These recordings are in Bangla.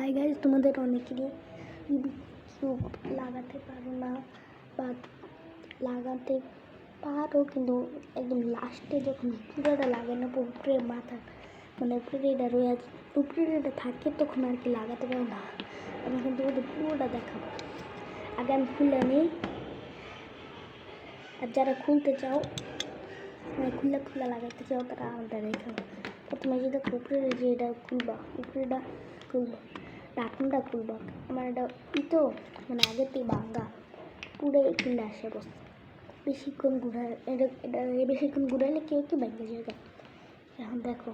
হাই গাইস, তোমাদের অনেকেরই ইউটিউব লাগাতে পারো না বা লাগাতে পারো, কিন্তু একদম লাস্টে যখন পুরোটা লাগে না, উপরে মাথা মানে উপরে এটা রয়ে উপরে এটা থাকে, তখন আর কি লাগাতে পারো না। আমি এখন তোমাদের পুরোটা দেখাবো। আগে আমি খুলে নিই, আর যারা খুলতে চাও মানে খুলে লাগাতে চাও তারা আমাদের দেখাবো। প্রথমে যে দেখো উপরে যে এটা খুলবা, উপরেটা খুলবো, ঢাকনাটা খুলবো। আমার এটা তো মানে আগেতেই ভাঙ্গা, পুরো খুলে আসে বসে। বেশিক্ষণ বেশিক্ষণ ঘুরাইলে কেউ কি ভেঙে যাবে। এখন দেখো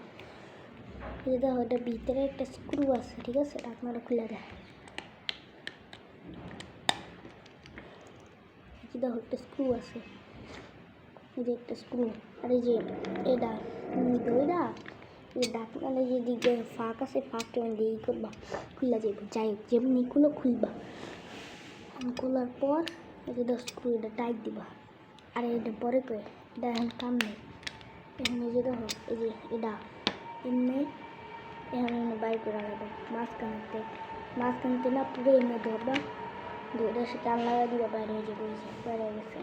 এই দেখো, এটা ভিতরে একটা স্ক্রু আছে, ঠিক আছে? ঢাকনাটা খুলে দেয়, দেখো একটা স্ক্রু আছে, এই যে একটা স্ক্রু। আর এই যে এটা দইটা এই ঢাকনা যেদিকে ফাঁক আছে, ফাঁকটা দিয়ে করবা, খুলে যাইব। যাই হোক, যেমনি খুলবা, খোলার পর এই যে স্ক্রু এটা টাইট দিবা। আর এটা পরে করে এটা এখন কাম নেই। এখানে যে দেখো এই যে এটা এমনি এখানে বাইর করে আলাদা মাঝখানতে না পুরো এমনি ধরবা, ধরে সে টান লাগা দিবা, বাইরে হয়ে যাবে। বাইরে হয়ে গেছে,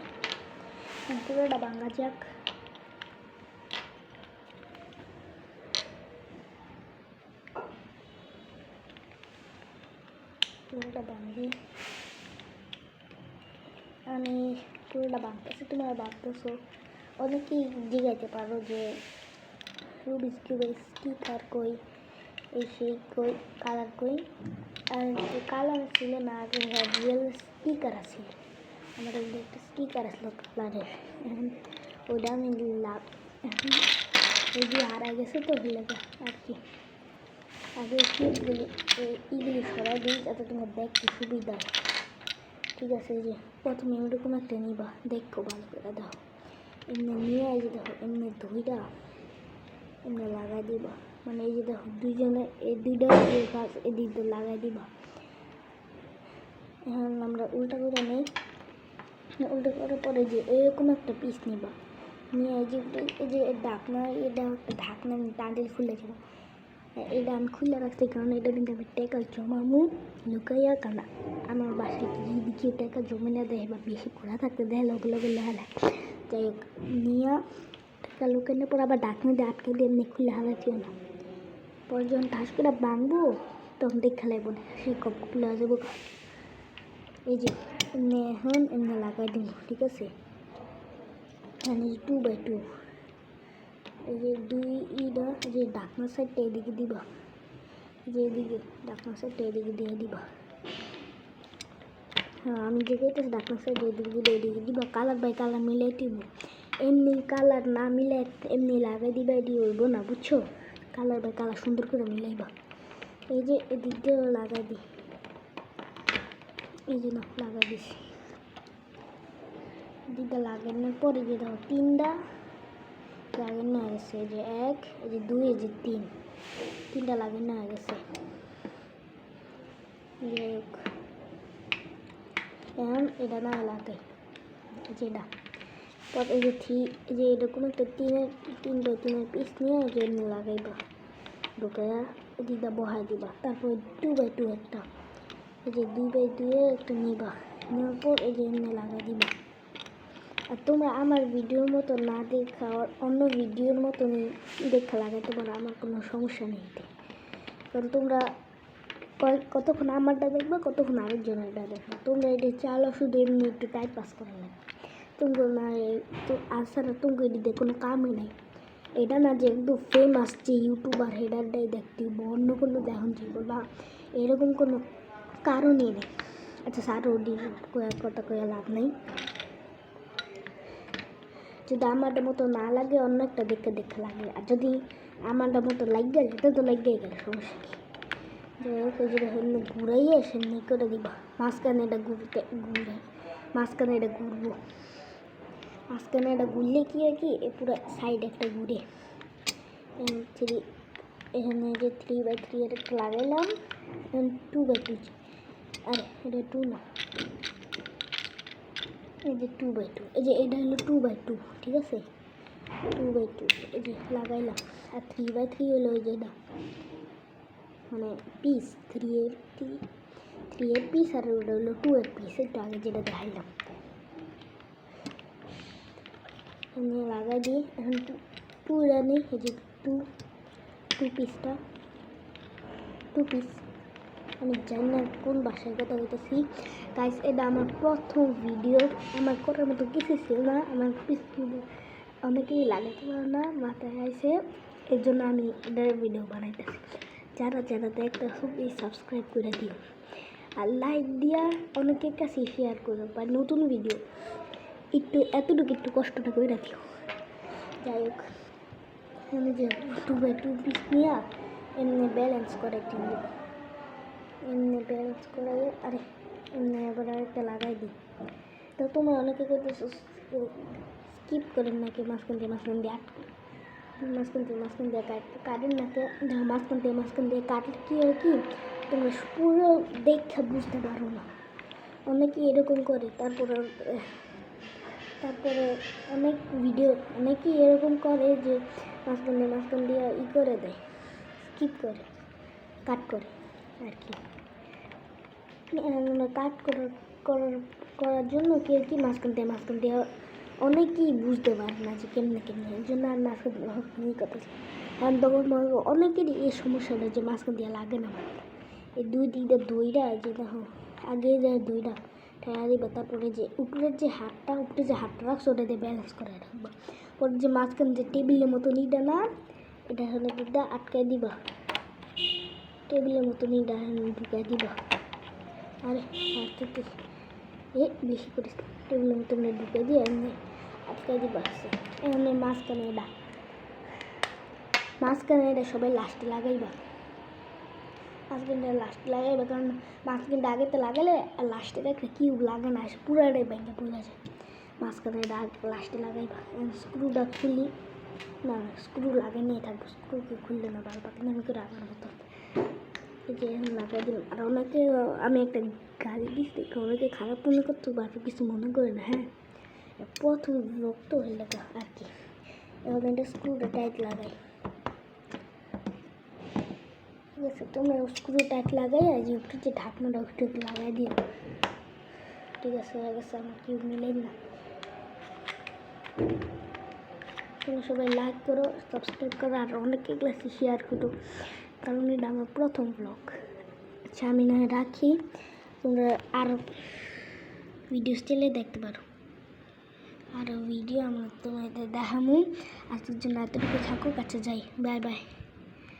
পুরোটা ভাঙা যাক। পুরোটা ভাঙবি, আমি পুরোটা ভাঙতেছি, তোমরা ভাবতেছো। অনেকেই জিজ্ঞাসা পারো যে রুবিক্স কিউবের স্টিকার কই, এই সেই কই, কালার কই। আর কালার ছিল না, আগে রিয়েল স্টিকার আছে। আমার একটা স্টিকার আসলো কালারের, ওইটা আমি ওই দিয়ে হারাই গেছে তো লাগে আর কি। আগে এইগুলি সরাই দিই যাতে তোমার দেখতে সুবিধা, ঠিক আছে? এই যে প্রথমে এরকম একটা নিবা, দেখো ভালো করে দাও, এমনি নিয়ে এই যে দেখো এমনি ধুইটা এমনি লাগাই দিবা। মানে এই যে দেখো দুইজনে এই দুইটা কাজ এই দিকটা লাগাই দিবা। এখন আমরা উল্টা করে নেই, উল্টো করার পরে যে এরকম একটা পিস নিবা, নিয়ে এই যে ঢাকনা, এটা একটা ঢাকনা টান্ডেল খুলে ছিল, এটা আমি খুলে রাখছি কারণ এটা কিন্তু আমি টাকা জমামু লুকাইয়া। কারণ আমার বাসায় যদি কেউ টাকা জমে না দেয় বা বেশি খোলা থাকতে দেয়, লগে লগে লেহালে। যাই হোক, নিয়ে টাকা লুকানোর পর আবার ঢাকনা দিয়ে আটকে দিয়ে এমনি খুলে হালাতিও না। পরে যখন ঠাস করে ভাঙবো তখন দেখা লাগবো না, সে কপ খুলে যাবো। এই যে এমনি এখন এমনি লাগাই দিব, ঠিক আছে? এখানে 2x2, এই যে দুইটা যে ঢাকনার সাইডটা এদিকে দিবা, যে এদিকে ঢাকনার সাইডটা এদিকে দিয়ে দিবা। হ্যাঁ, আমি যে কইতেছি ঢাকনার সাইড এদিকে দিবা। কালার বাই কালার মিলাই দিব, এমনি কালার না মিলে এমনি লাগাই দিবা, এটি হইব না, বুঝছো? কালার বাই কালার সুন্দর করে মিলাইবা। এই যে এদিক দিয়ে লাগাই দিই, এই যে না লাগাই দিছি। দুইটা লাগানোর পরে যে ধরো তিনটা লাগানো হয়ে গেছে, এই যে 1, এই যে 2, এই যে 3, তিনটা লাগানো হয়ে গেছে। এখন এটা না লাগাই, যেটা পর এই যে এই যে এরকম একটা তিনের পিস নিয়ে এই যে এমনি লাগাইবা, ঢুকাইয়া এদিকটা বহাই দিবা। তারপর 2x2 একটা, এই যে 2x2 একটা নিবা, নেওয়ার পর এই যে এমনি লাগাই দিবা। আর তোমরা আমার ভিডিওর মতো না দেখা অন্য ভিডিওর মতন দেখা লাগাইতে পারো, আমার কোনো সমস্যা নেই। কারণ তোমরা কতক্ষণ আমারটা দেখবা, কতক্ষণ আরেকজনেরটা দেখবা। তোমরা এটা চালো শুধু এমনি একটু টাইম পাস করা লাগে, তুমি না তো আসলে তুমি এটিতে কোনো কামই নেই। এটা না যে একদম ফেমাস যে ইউটিউবার হেডারটাই দেখতে অন্য কোনো দেখুন যে বা এরকম কোনো কারণই নেই। আচ্ছা স্যার, ওটি কথা কয়ে লাভ নেই। যদি আমারটার মতো না লাগে, অন্য একটা দেখে লাগে। আর যদি আমারটার মতো লাগে সেটা তো লাগেই গেলে সমস্যা কি। যাই হোক, ওই যে এমনি ঘুরাইয়ে সেমনি করে দিবা। মাঝখানে এটা মাঝখানে এটা ঘুরবো, মাঝখানে এটা ঘুরলে কি হয় কি, এ পুরো সাইড একটা ঘুরে। এখানে যে 3x3 এটা একটা লাগাইলাম, এখন 2x2, আর এটা 2 না, এই যে 2x2, এই যে এটা হলো 2x2, ঠিক আছে? 2x2 এই যে লাগাইলাম। আর 3x3 হলো ওই যে এটা মানে পিস 3 এর পিস আর ওটা হলো 2 এর পিস, একটু আগে যেটা দেখাইলাম। এনে লাগাই দিই। এখন পুরা নেই, এই যে 2 পিসটা 2 পিস। আমি জানি না কোন ভাষায় কথা বলতেছি গাইস। এটা আমার প্রথম ভিডিও, আমার করার মতো কিছু ছিল না। আমার পিস অনেকেই লাগাতে পারে না, মাথায় আইসে, এর জন্য আমি এটার ভিডিও বানাইতেছি। যারা দেখতে খুবই সাবস্ক্রাইব করে দিও আর লাইক দিয়া অনেকের কাছে শেয়ার করো, বা নতুন ভিডিও এতটুকু একটু কষ্টটা করে রাখিও। যাই হোক, আমি যে 2 পিস নিয়ে এমনি ব্যালেন্স করে কিনবো, এমনি ব্যালেন্স করে আরে এমনি এবার আরেকটা লাগাই দিই। তো তোমরা অনেকে করতেছো স্কিপ করেন নাকি মাঝখান দিয়ে কাটেন না, তো মাঝখান দিয়ে কাটলে কী হয় কি তোমরা পুরো দেখে বুঝতে পারো না, অনেকে এরকম করে। তারপরে অনেকেই এরকম করে যে মাঝখান দিয়ে করে দেয়, স্কিপ করে, কাট করে আর কি। কাট করার জন্য কেউ কি মাঝখান দিয়ে অনেকেই বুঝতে পারে না যে কেমনে এই জন্য আর মাঝখান কথা। কারণ তখন অনেকেরই এই সমস্যাটা যে মাঝখান দিয়ে লাগে না, এই 2 দিকটা দইটা যে দেখো আগে যায় 2টা ঠেয়া দিবা, তারপরে যে উপরে যে হাতটা রাখছো ওটা দিয়ে ব্যালেন্স করে রাখবা। পরে যে মাঝখান যে টেবিলের মতো নিটা না, এটা হলে দিকটা আটকায় দিবা, টেবিলের মতো নিটা ঢুকায় দিবা। আরে বেশি করে টেবিলের মতো ঢুকে দিয়ে এমনি আটকায় দিবা। এমনি মাঝখানে এটা সবাই লাস্টে লাগাইবা, কারণ মাঝখানটা আগেতে লাগালে আর লাস্টে একটা কিউব লাগে না, পুরাটাই ব্যাংকে পড়ে যায়। মাঝখানে লাস্টে লাগাইবা। স্ক্রুটা খুলি না, স্ক্রু লাগাই থাকবো, স্ক্রুকে খুললে না বারবার আমি করে রাখার মতো। এই যে এখন লাগাই দিলাম। আর অনেকে আমি একটা গাড়ি দিচ্ছি, অনেকে খারাপ মনে করতে পারবে, কিছু মনে করে না। হ্যাঁ, প্রথম রক্ত হয়ে লাগা আর কি। এখন একটা স্ক্রুটা টাইট লাগাই, ঠিক আছে? তোমরা স্ক্রু টাইট লাগাই আর যে উপরে যে ঢাকনাটা ওটা লাগাই দিও, ঠিক আছে? হয়ে গেছে, আমার কিউব মিলেই না। তোমরা সবাই লাইক করো, সাবস্ক্রাইব করো আর অনেকে ক্লাসে শেয়ার করো, কারণ এটা আমার প্রথম ব্লগ। আচ্ছা, আমি না রাখি, তোমরা আরও ভিডিও চাইলে দেখতে পারো, আরও ভিডিও আমার তোমাদের দেখামু। আজকের জন্য এতটুকু থাকুক। আচ্ছা, যাই, বাই বাই।